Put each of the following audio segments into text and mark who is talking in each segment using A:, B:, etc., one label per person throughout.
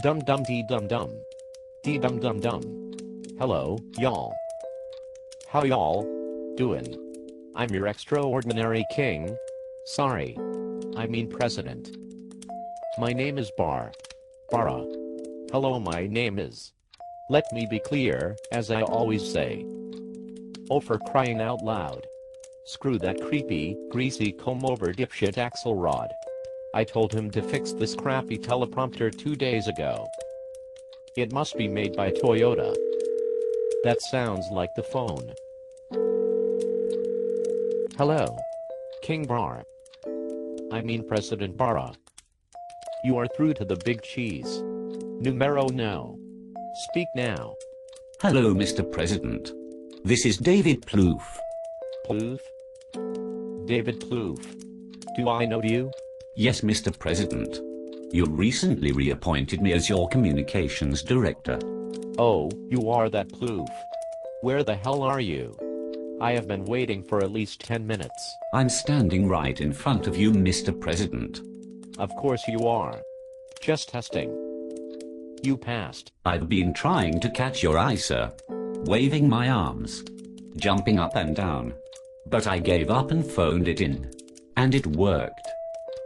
A: Dum dum dee dum dum. Dee dum dum dum. Hello, y'all. How y'all doing? I'm your extraordinary king. Sorry. I mean president. My name is Bara. Hello, my name is. Let me be clear, as I always say. Oh, for crying out loud. Screw that creepy, greasy comb-over dipshit Axelrod. I told him to fix this crappy teleprompter 2 days ago. It must be made by Toyota. That sounds like the phone. Hello. King Bar. I mean President Bara. You are through to the big cheese. Numero no. Speak now.
B: Hello, Mr. President. This is David Plouffe.
A: Plouffe? David Plouffe. Do I know you?
B: Yes, Mr. President. You recently reappointed me as your communications director.
A: Oh, you are that Plouffe. Where the hell are you? I have been waiting for at least 10 minutes.
B: I'm standing right in front of you, Mr. President.
A: Of course you are. Just testing. You passed.
B: I've been trying to catch your eye, sir. Waving my arms. Jumping up and down. But I gave up and phoned it in. And it worked.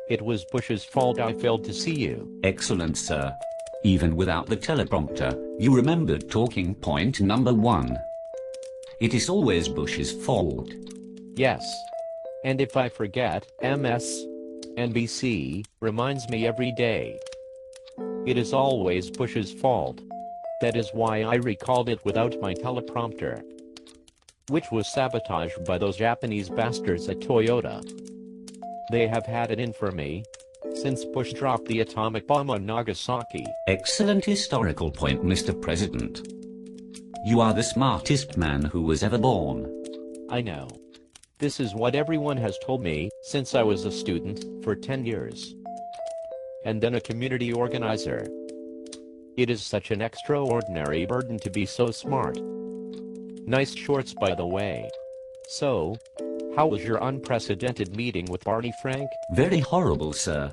A: It was Bush's fault I failed to see you.
B: Excellent, sir. Even without the teleprompter, you remembered talking point number 1. It is always Bush's fault.
A: Yes. And if I forget, MSNBC reminds me every day. It is always Bush's fault. That is why I recalled it without my teleprompter, which was sabotaged by those Japanese bastards at Toyota. They have had it in for me since Bush dropped the atomic bomb on Nagasaki.
B: Excellent historical point, Mr. President. You are the smartest man who was ever born.
A: I know. This is what everyone has told me since I was a student for 10 years. And then a community organizer. It is such an extraordinary burden to be so smart. Nice shorts, by the way. So, how was your unprecedented meeting with Barney Frank?
B: Very horrible, sir.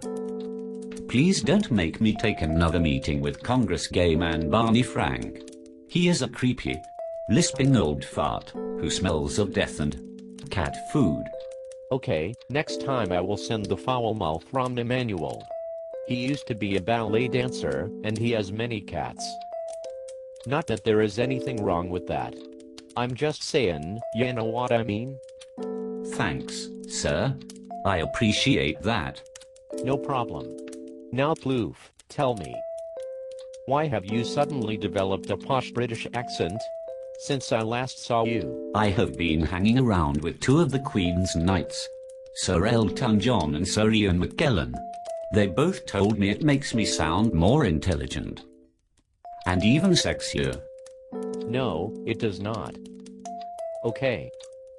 B: Please don't make me take another meeting with Congress gay man Barney Frank. He is a creepy, lisping old fart who smells of death and cat food.
A: Okay, next time I will send the foul mouth Rahm Emanuel. He used to be a ballet dancer, and he has many cats. Not that there is anything wrong with that. I'm just saying, you know what I mean?
B: Thanks, sir. I appreciate that.
A: No problem. Now Plouffe, tell me. Why have you suddenly developed a posh British accent since I last saw you?
B: I have been hanging around with 2 of the Queen's Knights, Sir Elton John and Sir Ian McKellen. They both told me it makes me sound more intelligent. And even sexier.
A: No, it does not. Okay.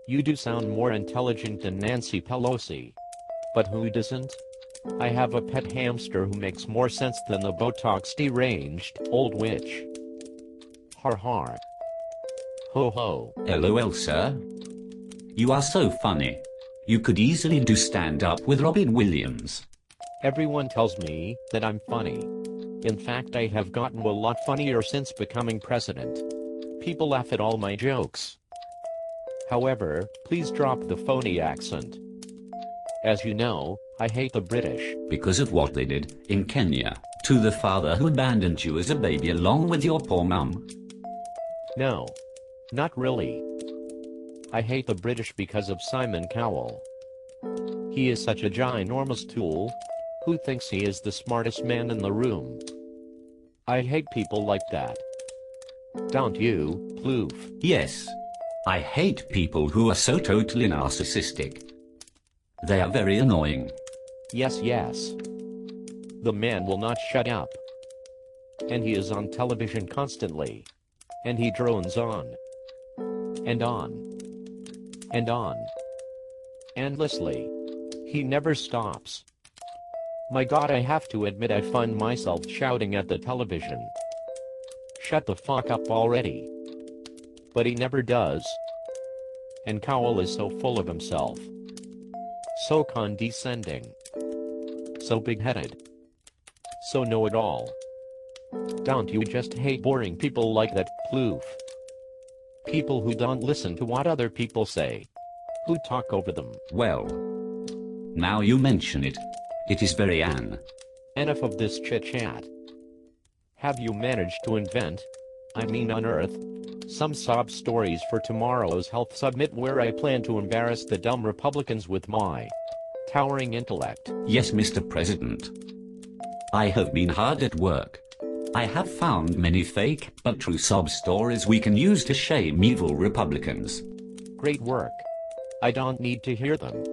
A: You do sound more intelligent than Nancy Pelosi. But who doesn't? I have a pet hamster who makes more sense than the Botox deranged old witch. Har har. Ho ho.
B: LOL, sir. You are so funny. You could easily do stand-up with Robin Williams.
A: Everyone tells me that I'm funny. In fact, I have gotten a lot funnier since becoming president. People laugh at all my jokes. However, please drop the phony accent. As you know, I hate the British.
B: Because of what they did in Kenya to the father who abandoned you as a baby along with your poor mum.
A: No. Not really. I hate the British because of Simon Cowell. He is such a ginormous tool who thinks he is the smartest man in the room. I hate people like that. Don't you, Plouffe?
B: Yes. I hate people who are so totally narcissistic. They are very annoying.
A: Yes, yes. The man will not shut up. And he is on television constantly. And he drones on. And on. And on. Endlessly. He never stops. My God, I have to admit I find myself shouting at the television. Shut the fuck up already. But he never does. And Cowell is so full of himself. So condescending. So big-headed. So know-it-all. Don't you just hate boring people like that, Plouffe? People who don't listen to what other people say. Who talk over them.
B: Well, now you mention it. It is very
A: Enough of this chit-chat. Have you managed to invent, unearth, some sob stories for tomorrow's health summit where I plan to embarrass the dumb Republicans with my towering intellect?
B: Yes, Mr. President. I have been hard at work. I have found many fake but true sob stories we can use to shame evil Republicans.
A: Great work. I don't need to hear them.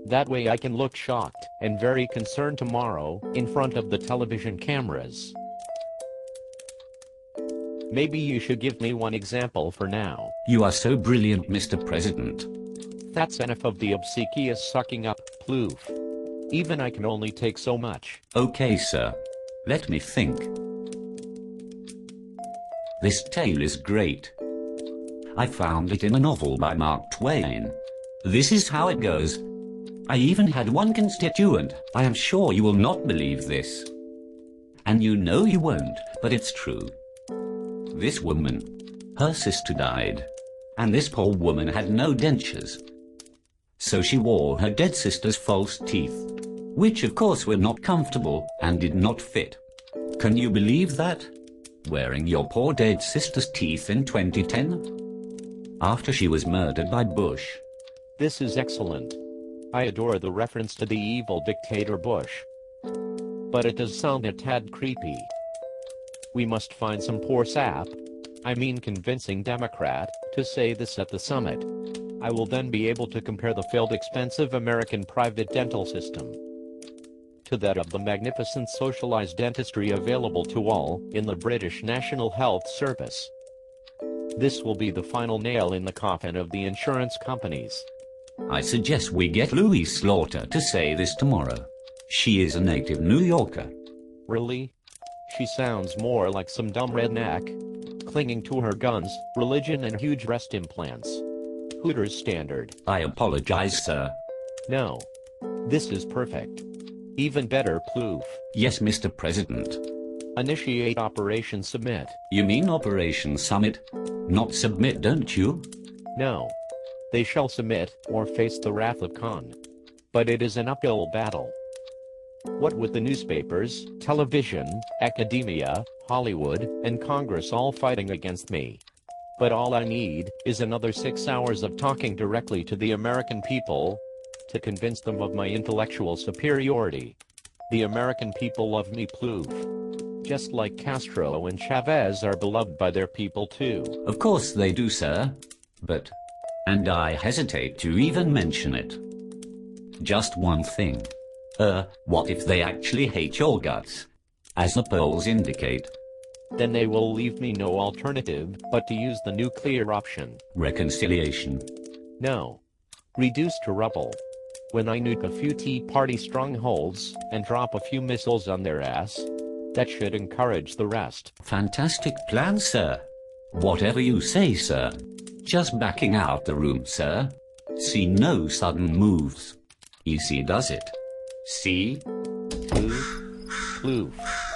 A: That way I can look shocked and very concerned tomorrow in front of the television cameras. Maybe you should give me one example for now.
B: You are so brilliant, Mr. President.
A: That's enough of the obsequious sucking up, Plouffe. Even I can only take so much.
B: Okay, sir. Let me think. This tale is great. I found it in a novel by Mark Twain. This is how it goes. I even had one constituent. I am sure you will not believe this. And you know you won't, but it's true. This woman, her sister died, and this poor woman had no dentures. So she wore her dead sister's false teeth, which of course were not comfortable and did not fit. Can you believe that? Wearing your poor dead sister's teeth in 2010? After she was murdered by Bush.
A: This is excellent. I adore the reference to the evil dictator Bush. But it does sound a tad creepy. We must find some poor sap, convincing Democrat, to say this at the summit. I will then be able to compare the failed expensive American private dental system to that of the magnificent socialized dentistry available to all in the British National Health Service. This will be the final nail in the coffin of the insurance companies.
B: I suggest we get Louise Slaughter to say this tomorrow. She is a native New Yorker.
A: Really? She sounds more like some dumb redneck, clinging to her guns, religion and huge breast implants. Hooters standard.
B: I apologize, sir.
A: No. This is perfect. Even better, Plouffe.
B: Yes, Mr. President.
A: Initiate Operation Submit.
B: You mean Operation Summit? Not submit, don't you?
A: No. They shall submit, or face the wrath of Khan. But it is an uphill battle. What with the newspapers, television, academia, Hollywood, and Congress all fighting against me. But all I need is another 6 hours of talking directly to the American people to convince them of my intellectual superiority. The American people love me, Plouffe. Just like Castro and Chavez are beloved by their people too.
B: Of course they do, sir. But, and I hesitate to even mention it. Just one thing. What if they actually hate your guts? As the polls indicate.
A: Then they will leave me no alternative but to use the nuclear option.
B: Reconciliation.
A: No. Reduce to rubble. When I nuke a few Tea Party strongholds and drop a few missiles on their ass, that should encourage the rest.
B: Fantastic plan, sir. Whatever you say, sir. Just backing out the room, sir. See no sudden moves. Easy does it. See?
A: Plouffe.